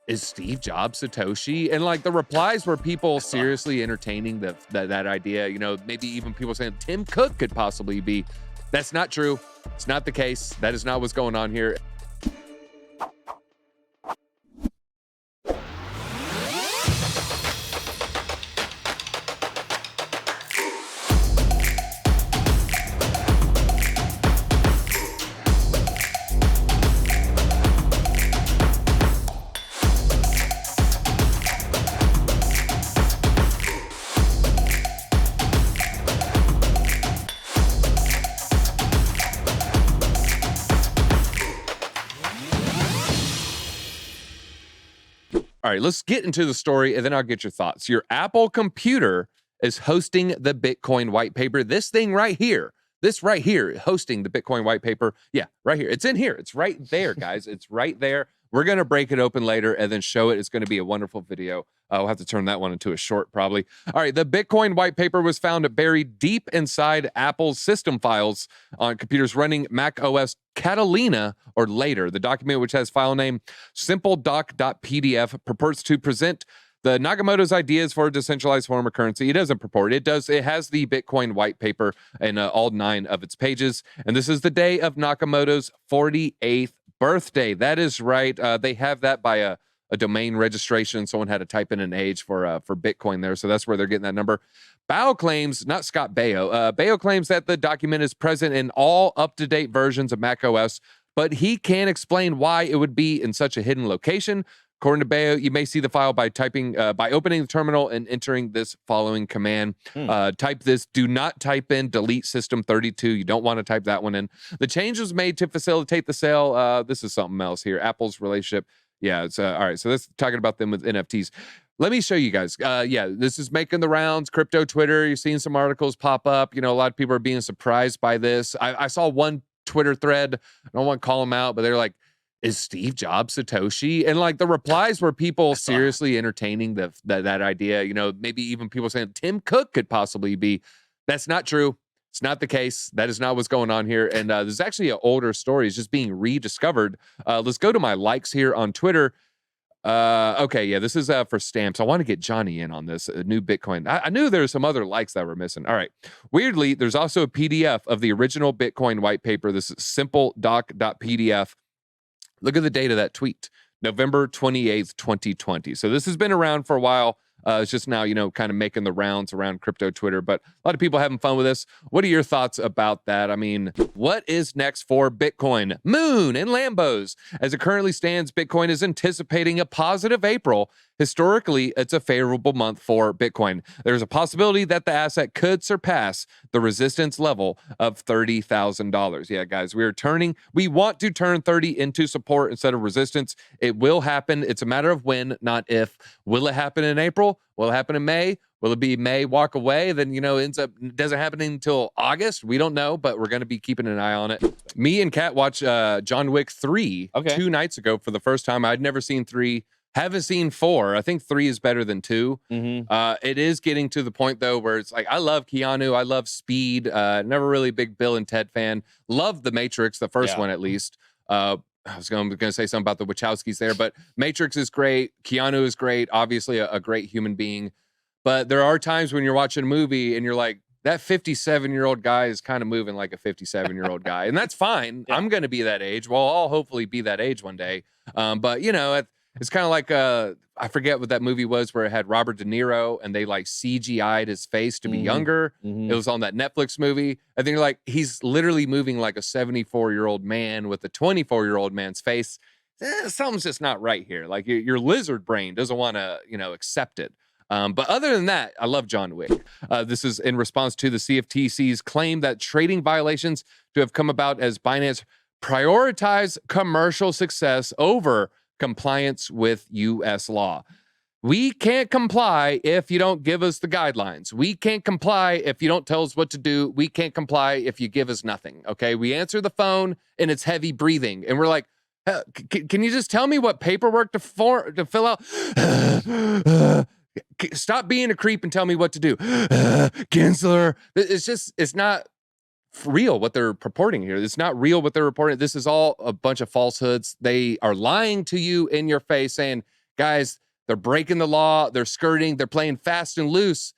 is Steve Jobs Satoshi? And like the replies were people seriously entertaining that idea. You know, maybe even people saying Tim Cook could possibly be. That's not true. It's not the case. That is not what's going on here. All right, let's get into the story and then I'll get your thoughts. Your Apple computer is hosting the Bitcoin white paper. This thing right here, hosting the Bitcoin white paper. Yeah, right here. It's in here. It's right there, guys. It's right there. We're going to break it open later and then show it. It's going to be a wonderful video. We'll have to turn that one into a short probably. All right, the Bitcoin white paper was found buried deep inside Apple's system files on computers running Mac OS Catalina or later. The document, which has file name simpledoc.pdf, purports to present the Nakamoto's ideas for a decentralized form of currency. It doesn't purport. It does. It has the Bitcoin white paper in all 9 of its pages. And this is the day of Nakamoto's 48th birthday. That is right. They have that by a domain registration. Someone had to type in an age for Bitcoin there. So that's where they're getting that number. Baio claims, not Scott Baio, Baio claims that the document is present in all up-to-date versions of macOS, but he can't explain why it would be in such a hidden location. According to Baio, you may see the file by opening the terminal and entering this following command. Type this, do not type in delete system 32. You don't want to type that one in. The change was made to facilitate the sale. This is something else here. Apple's relationship. Yeah, it's all right. So this talking about them with NFTs. Let me show you guys. Yeah, this is making the rounds. Crypto Twitter, you're seeing some articles pop up. You know, a lot of people are being surprised by this. I saw one Twitter thread. I don't want to call them out, but they're like, is Steve Jobs Satoshi? And like the replies were people seriously entertaining that idea. You know, maybe even people saying Tim Cook could possibly be. That's not true. It's not the case. That is not what's going on here. And there's actually an older story. It's just being rediscovered. Let's go to my likes here on Twitter. Okay, yeah, this is for stamps. I want to get Johnny in on this new Bitcoin. I knew there were some other likes that were missing. All right. Weirdly, there's also a PDF of the original Bitcoin white paper. This is simpledoc.pdf. Look at the date of that tweet, November 28th, 2020. So this has been around for a while. It's just now, you know, kind of making the rounds around crypto Twitter, but a lot of people having fun with this. What are your thoughts about that? I mean, what is next for Bitcoin? Moon and Lambos. As it currently stands, Bitcoin is anticipating a positive April. Historically, it's a favorable month for Bitcoin. There's a possibility that the asset could surpass the resistance level of $30,000. Yeah, guys, we want to turn 30 into support instead of resistance. It will happen. It's a matter of when, not if. Will it happen in April? Will it happen in May? Will it be May walk away? Then, you know, doesn't happen until August. We don't know, but we're going to be keeping an eye on it. Me and Kat watched John Wick 3 2 nights ago for the first time. I'd never seen 3. Haven't seen 4. I think 3 is better than 2. It is getting to the point, though, where it's like, I love Keanu. I love Speed. Never really a big Bill and Ted fan. Love The Matrix, the first one at least. I was going to say something about the Wachowskis there, but Matrix is great. Keanu is great. Obviously a great human being. But there are times when you're watching a movie and you're like, that 57-year-old guy is kind of moving like a 57-year-old guy. And that's fine. I'm going to be that age. Well, I'll hopefully be that age one day. But, you know, it's kind of like, I forget what that movie was where it had Robert De Niro and they like CGI'd his face to be younger. It was on that Netflix movie. I think like he's literally moving like a 74-year-old man with a 24-year-old man's face. Something's just not right here. Like your lizard brain doesn't want to, you know, accept it. But other than that, I love John Wick. This is in response to the CFTC's claim that trading violations to have come about as Binance prioritize commercial success over compliance with U.S. law. We can't comply if you don't give us the guidelines. We can't comply if you don't tell us what to do. We can't comply if you give us nothing. Okay, we answer the phone and it's heavy breathing, and we're like, can you just tell me what paperwork to fill out? Stop being a creep and tell me what to do. Gensler. It's not real what they're purporting here. It's not real what they're reporting. This is all a bunch of falsehoods. They are lying to you in your face saying, guys, they're breaking the law, they're skirting, they're playing fast and loose.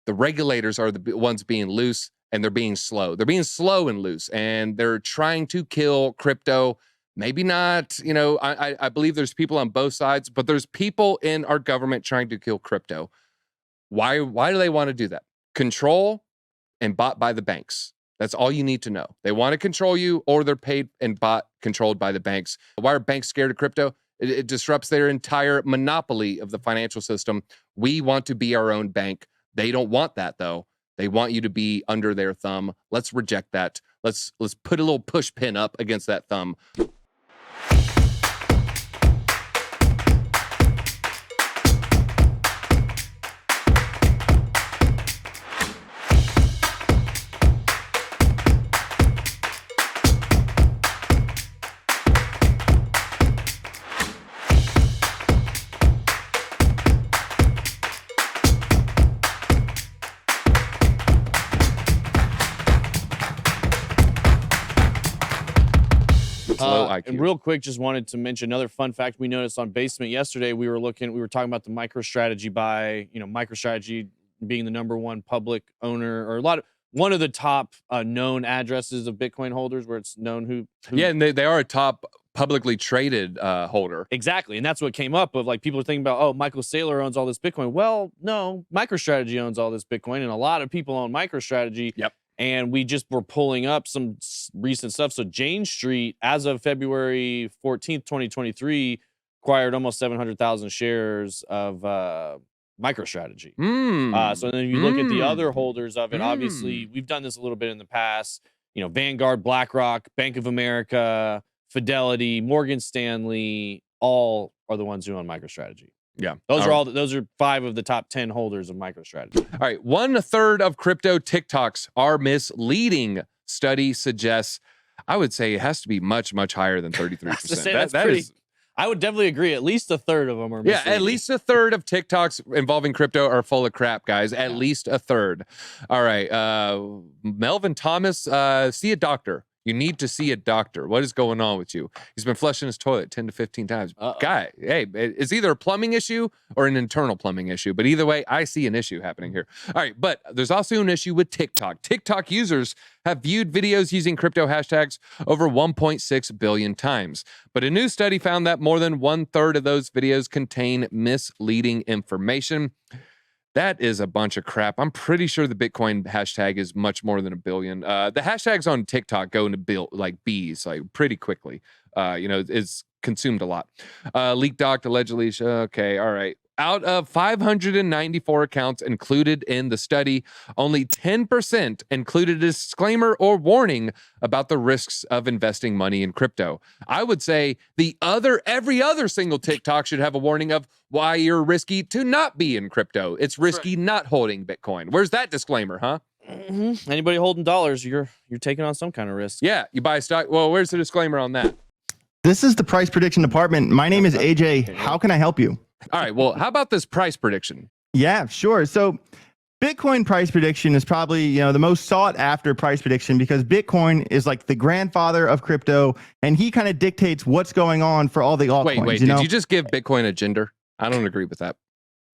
The regulators are the ones being loose, and they're being slow. They're being slow and loose, and they're trying to kill crypto. Maybe not, you know, I believe there's people on both sides, but there's people in our government trying to kill crypto. Why do they want to do that? Control and bought by the banks. That's all you need to know. They want to control you, or they're paid and controlled by the banks. Why are banks scared of crypto? It disrupts their entire monopoly of the financial system. We want to be our own bank. They don't want that, though. They want you to be under their thumb. Let's reject that. Let's put a little push pin up against that thumb. And real quick, just wanted to mention another fun fact we noticed on Basement yesterday. We were talking about the MicroStrategy buy, you know, MicroStrategy being the #1 public owner, or one of the top known addresses of Bitcoin holders, where it's known who yeah, and they are a top publicly traded holder. Exactly. And that's what came up of, like, people are thinking about, oh, Michael Saylor owns all this Bitcoin. Well, no, MicroStrategy owns all this Bitcoin, and a lot of people own MicroStrategy. Yep. And we just were pulling up some recent stuff. So Jane Street, as of February 14th, 2023, acquired almost 700,000 shares of MicroStrategy. So then if you look at the other holders of it, obviously, we've done this a little bit in the past. You know, Vanguard, BlackRock, Bank of America, Fidelity, Morgan Stanley, all are the ones who own MicroStrategy. Yeah. Those are 5 of the top 10 holders of MicroStrategy. All right. 1/3 of crypto TikToks are misleading. Study suggests, I would say it has to be much, much higher than 33%. That is, I would definitely agree. At least 1/3 of them are misleading. Yeah, at least 1/3 of TikToks involving crypto are full of crap, guys. At least 1/3. All right. Melvin Thomas, see a doctor. You need to see a doctor. What is going on with you? He's been flushing his toilet 10 to 15 times. Guy, hey, it's either a plumbing issue or an internal plumbing issue. But either way, I see an issue happening here. All right, but there's also an issue with TikTok. TikTok users have viewed videos using crypto hashtags over 1.6 billion times. But a new study found that more than 1/3 of those videos contain misleading information. That is a bunch of crap. I'm pretty sure the Bitcoin hashtag is much more than 1 billion. The hashtags on TikTok go into like bees, like pretty quickly. You know, it's consumed a lot. Leaked doc allegedly. Okay, all right. Out of 594 accounts included in the study, only 10% included a disclaimer or warning about the risks of investing money in crypto. I would say every other single TikTok should have a warning of why you're risky to not be in crypto. It's risky not holding Bitcoin. Where's that disclaimer, huh? Anybody holding dollars, you're taking on some kind of risk. Yeah, you buy stock. Well, where's the disclaimer on that? This is the price prediction department. My name is AJ. How can I help you? All right. Well, how about this price prediction? Yeah, sure. So Bitcoin price prediction is probably, you know, the most sought after price prediction, because Bitcoin is like the grandfather of crypto, and he kind of dictates what's going on for all the altcoins. Wait, did you just give Bitcoin a gender? I don't agree with that.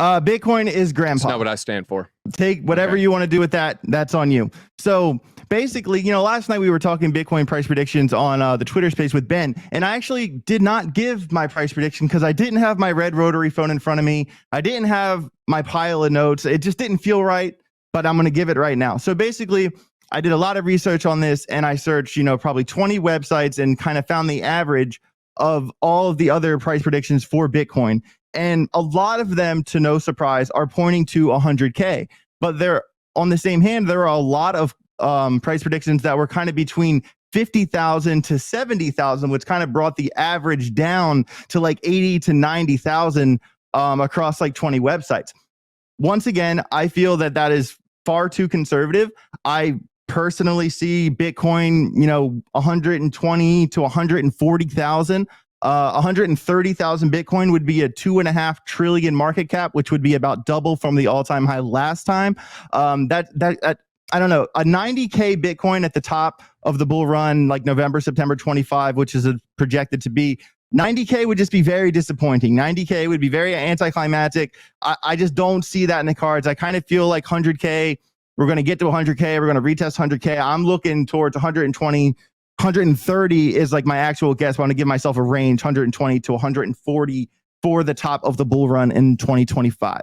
Bitcoin is grandpa. That's not what I stand for. Take whatever you want to do with that. That's on you. So basically, you know, last night we were talking Bitcoin price predictions on the Twitter space with Ben, and I actually did not give my price prediction because I didn't have my red rotary phone in front of me. I didn't have my pile of notes. It just didn't feel right, but I'm going to give it right now. So basically, I did a lot of research on this, and I searched, you know, probably 20 websites and kind of found the average of all of the other price predictions for Bitcoin. And a lot of them, to no surprise, are pointing to 100K. But there, on the same hand, there are a lot of price predictions that were kind of between 50,000 to 70,000, which kind of brought the average down to like 80 to 90,000 across like 20 websites. Once again, I feel that that is far too conservative. I personally see Bitcoin, you know, 120 to 140,000. 130,000 Bitcoin would be a $2.5 trillion market cap, which would be about double from the all-time high last time. I don't know, a 90K Bitcoin at the top of the bull run, like November, September 25, which is projected to be, 90K would just be very disappointing. 90K would be very anticlimactic. I just don't see that in the cards. I kind of feel like 100K, we're going to get to 100K. We're going to retest 100K. I'm looking towards 120, 130 is like my actual guess. I want to give myself a range, 120 to 140 for the top of the bull run in 2025.